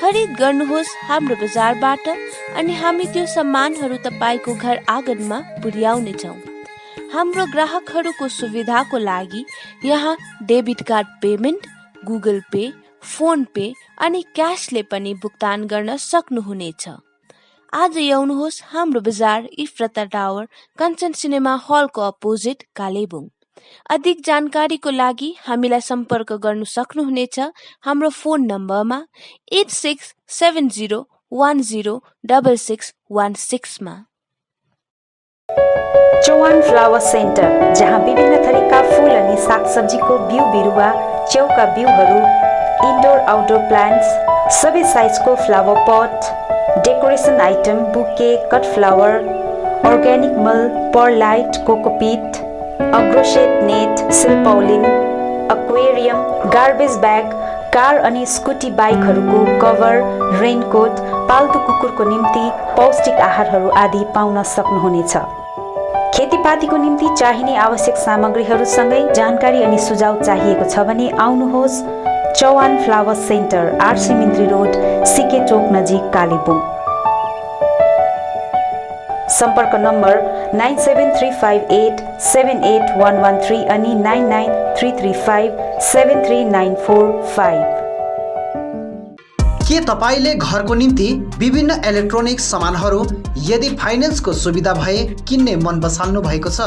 Speaker 3: खरिद गर्नुहोस् हाम्रो बजारबाट अनि हामी त्यो सामानहरू तपाईको घर आँगनमा पुर्याउनेछौँ। हाम्रो ग्राहकहरूको सुविधाको लागि यहाँ debit card payment, Google pay, phone pay अनि क्यासले पनि भुक्तान गर्न सक्नुहुनेछ। आज आउनुहोस् हाम्रो बजार इफ्रता टावर कञ्चन सिनेमा हलको अपोजिट कालेबुङ। अधिक जानकारीको लागि हामीलाई सम्पर्क गर्नु सक्नुहुनेछ हाम्रो फोन नम्बरमा 8670106616 मा।
Speaker 1: चौहान फ्लावर सेन्टर, जहाँ विभिन्न थरीका फूल अनि सागसब्जीको बिउ बिरुवा, च्याउका बिउहरू, इन्डोर आउटडोर प्लान्ट्स, सबै साइजको flower pot, decoration item, bouquet, cut flower, organic मल, perlite, cocopeat, agroset net, silpaulin, aquarium, garbage bag, car अनि स्कुटी बाइकहरूको कभर, रेनकोट, पाल्तु कुकुरको निम्ति पौष्टिक आहारहरू आदि पाउन सक्नुहुनेछ। खेतीपातीको निम्ति चाहिने आवश्यक सामग्रीहरूसँगै जानकारी अनि सुझाव चाहिएको छ भने आउनुहोस् Chauhan flower centre, RC Mintri road, SK Chowk नजिक कालेबुङ। सम्पर्क नम्बर 9735878113 अनि 9933573945।
Speaker 2: के तपाईले घरको निम्ति विभिन्न इलेक्ट्रोनिक्स सामानहरू यदि फाइनेन्सको सुविधा भए किन्ने मन बसाल्नु भएको छ?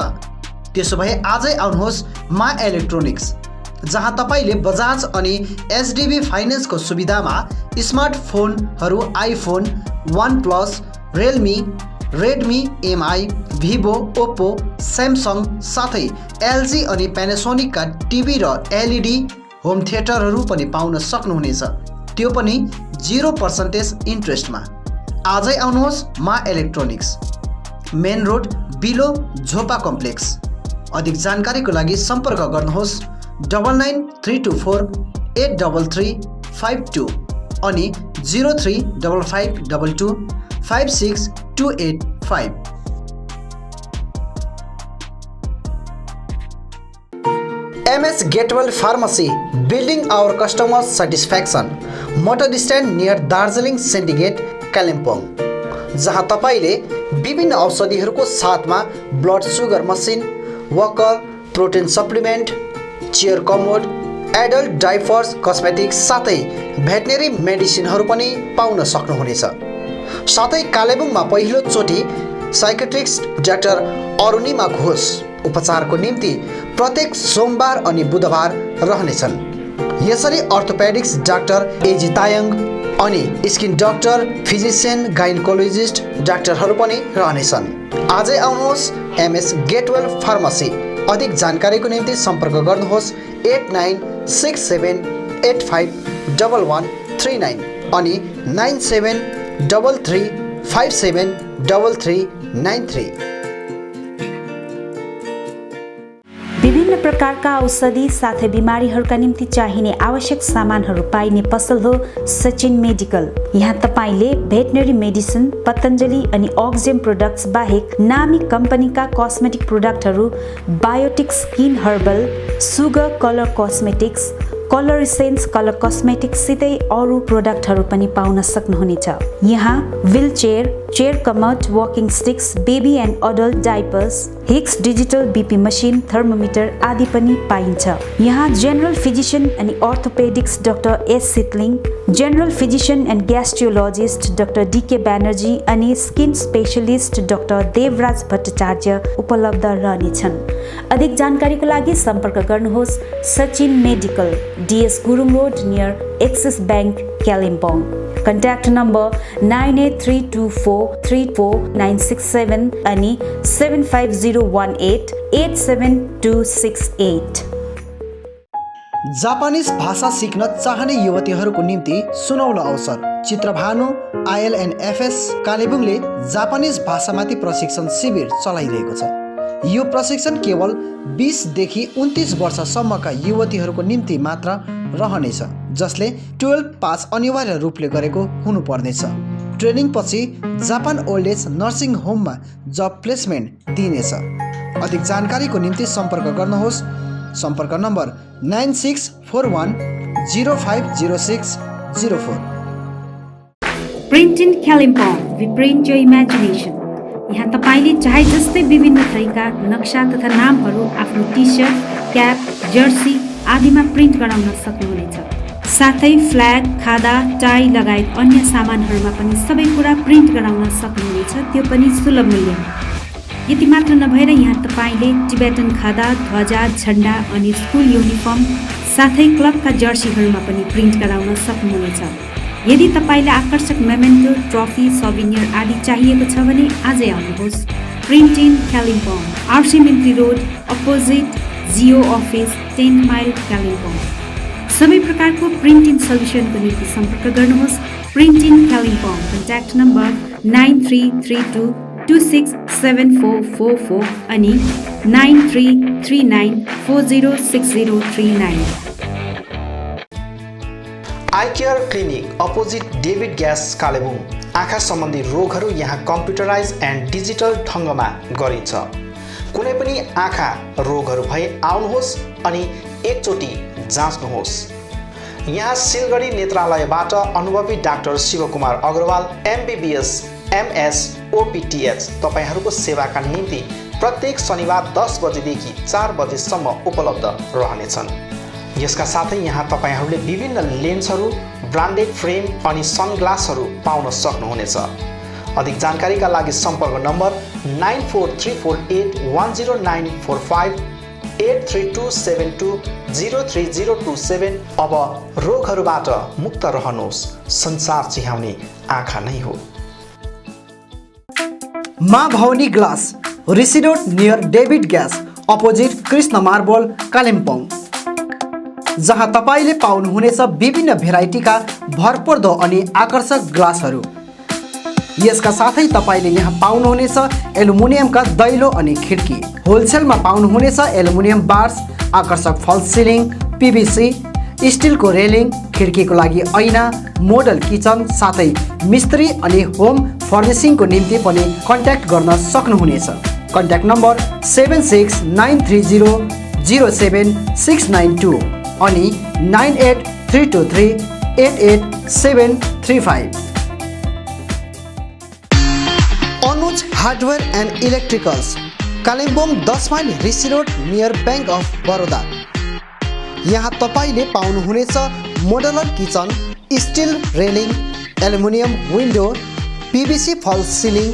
Speaker 2: त्यसो भए आजै आउनुहोस् मा इलेक्ट्रोनिक्स, जहाँ तपाईले बजाज अनि एचडीबी फाइनेन्सको सुविधामा स्मार्टफोनहरू iPhone, OnePlus, Realme, Redmi, Mi, Vivo, Oppo, Samsung साथै एलजी अनि प्यानासोनिकका टिभी र एलइडी होम थिएटरहरू पनि पाउन सक्नुहुनेछ, त्यो पनि 0% इन्ट्रेस्टमा। आजै आउनुहोस् मा इलेक्ट्रोनिक्स, मेन रोड बिलो झोपा कम्प्लेक्स। अधिक जानकारीको लागि सम्पर्क गर्नुहोस् 9934833552 अनि 035522562885। MS Gatewell Pharmacy, building our customers' satisfaction. Motor stand near Darjeeling syndicate Kalimpong, जहाँ तपाईले विभिन्न औषधिहरूको साथमा blood sugar machine, Walker, protein supplement, chair commode, adult diapers, cosmetics साथै भेटनेरी मेडिसिनहरू पनि पाउन सक्नुहुनेछ। साथै कालेबुङमा पहिलो चोटि साइकेट्रिस्ट डाक्टर अरुणिमा घोष उपचारको निम्ति प्रत्येक सोमबार अनि बुधबार रहनेछन्। यसरी अर्थोपेडिक्स डाक्टर एजी तायङ अनि स्किन डाक्टर, फिजिसियन, गाइनकोलोजिस्ट डाक्टरहरू पनि रहनेछन्। आजै आउनुहोस् MS गेटवेल फार्मेसी। अधिक जानकारीको निम्ति सम्पर्क गर्नुहोस् 8967851139 अनि 9733573393।
Speaker 1: विभिन्न प्रकारका औषधि साथै बिमारीहरूका निम्ति चाहिने आवश्यक सामानहरू पाइने पसल हो सचिन मेडिकल। यहाँ तपाईले भेटनरी मेडिसिन, पतञ्जलि अनि अक्जेम प्रोडक्ट्स बाहेक नामी कम्पनीका कस्मेटिक प्रोडक्टहरू, Biotique skin herbal, sugar colour cosmetics, colour essence colour cosmetics सितै अरू प्रोडक्टहरू पनि पाउन सक्नुहुनेछ। यहाँ wheel chair, chair commode, walking sticks, baby and adult diapers, Hicks digital BP machine, thermometer आदि पनि पाइन्छ। यहाँ जनरल फिजिशियन अनि orthopaedics doctor S Sitling, general physician and gastrologist doctor DK Banerjee अनि skin specialist doctor Devraj Bhattacharya उपलब्ध रहनेछन्। अधिक जानकारीको लागि सम्पर्क गर्नुहोस् Sachin medical, DS Gurung road near axis bank Kalimpong. Contact number 9832434967 अनि 75018872268।
Speaker 2: जापानिज भाषा सिक्न चाहने युवतीहरूको निम्ति सुनौलो अवसर। चित्रभानु ILNFS कालेबुङले जापानिज भाषामाथि प्रशिक्षण शिविर चलाइरहेको छ। यो प्रशिक्षण केवल 20 देखि 29 वर्षसम्मका युवतीहरूको निम्ति मात्र रहनेछ, जसले 12 पास अनिवार्य रूपले गरेको हुनुपर्नेछ। ट्रेनिङ पछि जापान ओल्ड एज नर्सिङ होममा जब प्लेसमेन्ट दिइनेछ। अधिक जानकारीको निम्ति सम्पर्क गर्नुहोस्। सम्पर्क number 9641050604।
Speaker 1: Print in Kalimpong, we print your imagination. यहाँ तपाईँले चाहे जस्तै विभिन्न थरीका नक्सा तथा नामहरू आफ्नो टी सर्ट, क्याप, जर्सी आदिमा प्रिन्ट गराउन सक्नुहुनेछ। साथै फ्ल्याग, खादा, टाई लगायत अन्य सामानहरूमा पनि सबै कुरा प्रिन्ट गराउन सक्नुहुनेछ, त्यो पनि सुलभ मूल्यमा। यति मात्र नभएर यहाँ तपाईँले टिबेटन खादा, ध्वजा, झन्डा अनि स्कुल युनिफर्म साथै क्लबका जर्सीहरूमा पनि प्रिन्ट गराउन सक्नुहुनेछ। यदि तपाईँलाई आकर्षक मेमेन्टो, ट्रफी, सौभिनियर आदि चाहिएको छ भने आजै आउनुहोस्। Print in Kalimpong, RC Mintri road opposite Jio office, 10 mile Kalimpong. सबै प्रकारको प्रिन्ट इन सल्युसनको निम्ति सम्पर्क गर्नुहोस्। Print in Kalimpong, contact number 9332267444 अनि 9339406039।
Speaker 2: Eye care clinic opposite David gas Kalebung. आँखा सम्बन्धी रोगहरू यहाँ कम्प्युटराइज एन्ड डिजिटल ढङ्गमा गरिन्छ। कुनै पनि आँखा रोगहरू भए आउनुहोस् अनि एकचोटि जाँच्नुहोस्। यहाँ सिलगढी नेत्रालयबाट अनुभवी doctor Shivkumar Agrawal MBBS MS OPTH तपाईहरूको सेवाका निम्ति प्रत्येक शनिबार 10 बजेदेखि 4 बजेसम्म उपलब्ध रहनेछन्। यसका साथै यहाँ तपाईहरूले विभिन्न लेन्सहरू, ब्रान्डेड फ्रेम अनि सनग्लासहरू पाउन सक्नुहुनेछ। अधिक जानकारीका लागि सम्पर्क नम्बर 9434810945 83272030027। अब रोगहरूबाट मुक्त रहनुहोस्, संसार चिहाउने आँखा नै हो। Maa Bhavani glass, Rishi road near David gas opposite Krishna marble Kalimpong, जहाँ तपाईँले पाउनुहुनेछ विभिन्न भेराइटीका भरपर्दो अनि आकर्षक ग्लासहरू। यसका साथै तपाईँले यहाँ पाउनुहुनेछ एल्युमिनियमका दैलो अनि खिड्की। होलसेलमा पाउनुहुनेछ एल्युमिनियम बार्स, आकर्षक फल्स सिलिङ, PVC, स्टिलको रेलिङ, खिड्कीको लागि ऐना, मोडल किचन साथै मिस्त्री अनि होम फर्निसिङको निम्ति पनि कन्ट्याक्ट गर्न सक्नुहुनेछ। कन्ट्याक्ट नम्बर 7693007692 अनि 9832388735। Anuj hardware and electricals, Kalimpong 10 mile Rishi road near bank of Baroda. यहाँ तपाईँले पाउनुहुनेछ modular kitchen, steel railing, aluminium window, PVC false ceiling,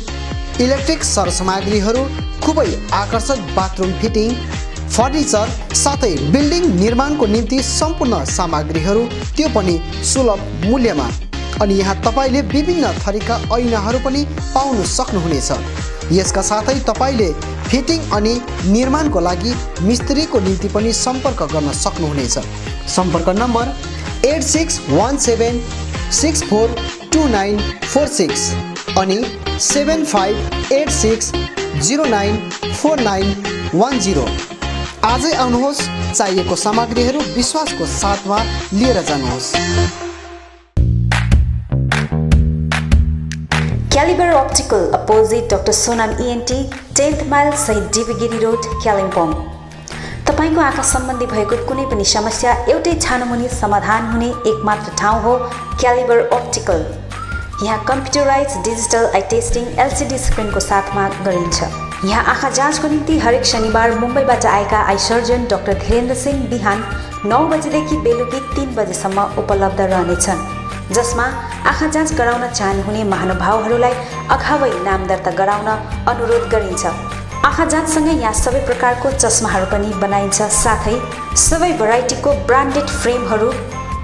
Speaker 2: electric सरसामग्रीहरू, खुबै आकर्षक बाथरुम फिटिङ, फर्निचर साथै बिल्डिङ निर्माणको निम्ति सम्पूर्ण सामग्रीहरू, त्यो पनि सुलभ मूल्यमा। अनि यहाँ तपाईँले विभिन्न थरीका ऐनाहरू पनि पाउन सक्नुहुनेछ। यसका साथै तपाईँले फिटिङ अनि निर्माणको लागि मिस्त्रीको निम्ति पनि सम्पर्क गर्न सक्नुहुनेछ। सम्पर्क नम्बर 8617642946 अनि 7586094910। आजै आउनुहोस्, चाहिएको सामग्रीहरू विश्वासको साथमा लिएर जानुहोस्।
Speaker 1: Calibre optical opposite doctor Sonam ENT, 10th mile सहित डिबीगिरी रोड कालिम्पोङ। तपाईँको आँखा सम्बन्धी भएको कुनै पनि समस्या एउटै छानोमुनि समाधान हुने एकमात्र ठाउँ हो क्यालिबर अप्टिकल। यहाँ computerise digital eye testing LCD स्क्रिनको साथमा गरिन्छ। यहाँ आँखा जाँचको निम्ति हरेक शनिबार मुम्बईबाट आएका eye surgeon doctor Dhirendra Singh बिहान 9 बजेदेखि बेलुकी 3 बजेसम्म उपलब्ध रहनेछन्, जसमा आँखा जाँच गराउन चाहनुहुने महानुभावहरूलाई अगावै नाम दर्ता गराउन अनुरोध गरिन्छ। आँखा जाँचसँगै यहाँ सबै प्रकारको चस्माहरू पनि बनाइन्छ, साथै सबै भेराइटीको ब्रान्डेड फ्रेमहरू,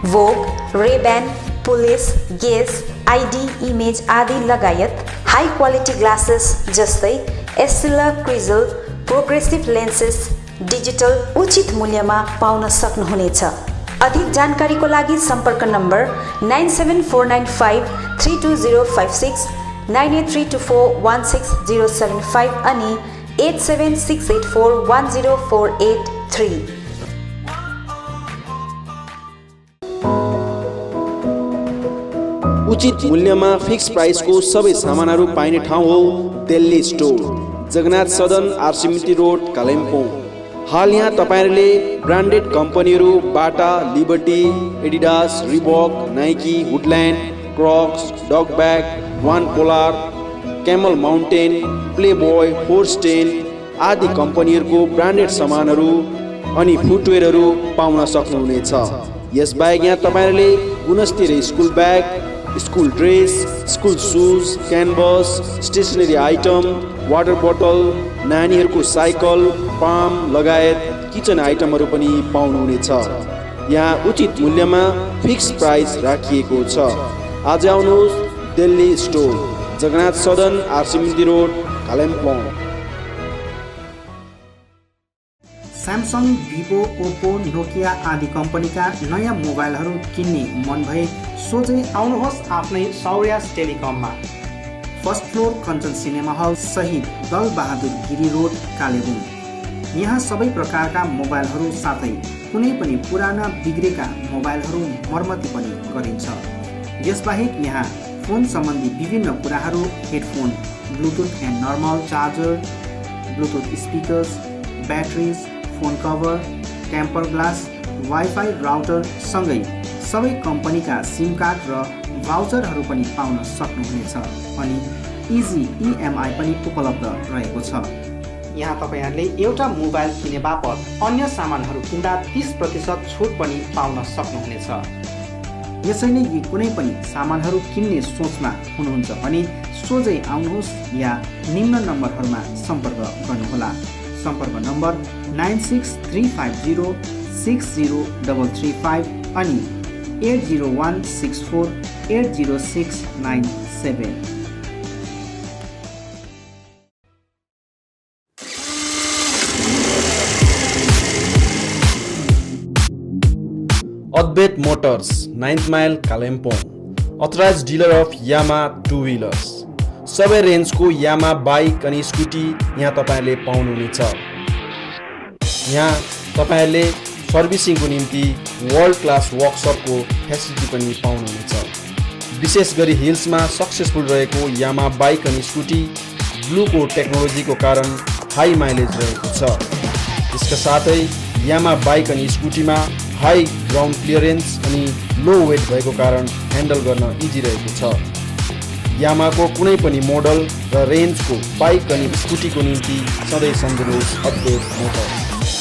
Speaker 1: भोग, रेब्यान, पुलिस, गेज, ID, इमेज आदि लगायत हाई क्वालिटी ग्लासेस जस्तै एस्सिला, क्रिजल, प्रोग्रेसिभ लेन्सेस डिजिटल उचित मूल्यमा पाउन सक्नुहुनेछ। अधिक जानकारीको लागि सम्पर्क नम्बर 9749532056, 9832416075 अनि 8768410483।
Speaker 20: उचित मूल्यमा फिक्स प्राइसको सबै सामानहरू पाइने ठाउँ हो दिल्ली स्टोर, जगन्नाथ सदन आरसीमिटी रोड कालिम्पोङ। हाल यहाँ तपाईहरुले ब्रान्डेड कम्पनीहरू Bata, Liberty, Adidas, Reebok, Nike, Woodland, Crocs, Duckback, One Polar, Camel Mountain, Playboy, फोर्स्टेन आदि कम्पनीहरूको ब्रान्डेड सामानहरू अनि फुटवेयरहरू पाउन सक्नुहुनेछ। यसबाहेक यहाँ तपाईहरुले गुणस्तरीय school bag, school dress, school shoes, canvas, stationery item, water बोतल, नानीहरूको साइकल, पाम लगायत किचन आइटमहरू पनि पाउनुहुनेछ। यहाँ उचित मूल्यमा फिक्स प्राइस राखिएको छ। आज आउनुहोस् दिल्ली स्टोर, जगन्नाथ सदन आरसीमिटी road Kalimpong.
Speaker 2: Samsung, Vivo, Oppo, Nokia आदि कम्पनीका नयाँ मोबाइलहरू किन्ने मन भए सोझै आउनुहोस् आफ्नै सौर्यास टेलिकममा। First floor Kanchan cinema hall सहित दल बहादुर गिरी रोड कालेबुङ। यहाँ सबै प्रकारका मोबाइलहरू साथै कुनै पनि पुराना बिग्रेका मोबाइलहरू मर्मती पनि गरिन्छ। यसबाहेक यहाँ फोन सम्बन्धी विभिन्न कुराहरू, headphone, bluetooth and normal charger, bluetooth speakers, batteries, phone cover, temper glass, wifi router सँगै सबै कम्पनीका सिम कार्ड र भाउचरहरू पनि पाउन सक्नुहुनेछ अनि इजी इएमआई पनि उपलब्ध रहेको छ। यहाँ तपाईहरुले एउटा मोबाइल किने बापत अन्य सामानहरू किन्दा 30% छुट पनि पाउन सक्नुहुनेछ। यसैले यी कुनै पनि सामानहरू किन्ने सोचमा हुनुहुन्छ भने सोझै आउनुहोस् या निम्न नम्बरहरूमा सम्पर्क गर्नुहोला। सम्पर्क नम्बर 9635060335 अनि 8016480697।
Speaker 20: Advait Motors, 9th Mile, Kalimpong, authorized dealer of Yamaha two-wheelers. सबै रेन्जको यामा बाइक अनि स्कुटी यहाँ तपाईहरुले पाउनुहुनेछ। यहाँ तपाईहरुले सर्भिसिङको निम्ति वर्ल्ड क्लास वर्कसपको फेसिलिटी पनि पाउनुहुनेछ। विशेष गरी हिल्समा सक्सेसफुल रहेको यामा बाइक अनि स्कुटी ब्लूको टेक्नोलोजीको कारण हाई माइलेज रहेको छ। यसका साथै यामा बाइक अनि स्कुटीमा हाई ग्राउन्ड क्लियरेन्स अनि लो वेट भएको कारण ह्यान्डल गर्न इजी रहेको छ। यामाको कुनै पनि मोडल र रेन्जको बाइक अनि स्कुटीको निम्ति सधैँ सम्झनुहोस् अद्भुत मोटर्स।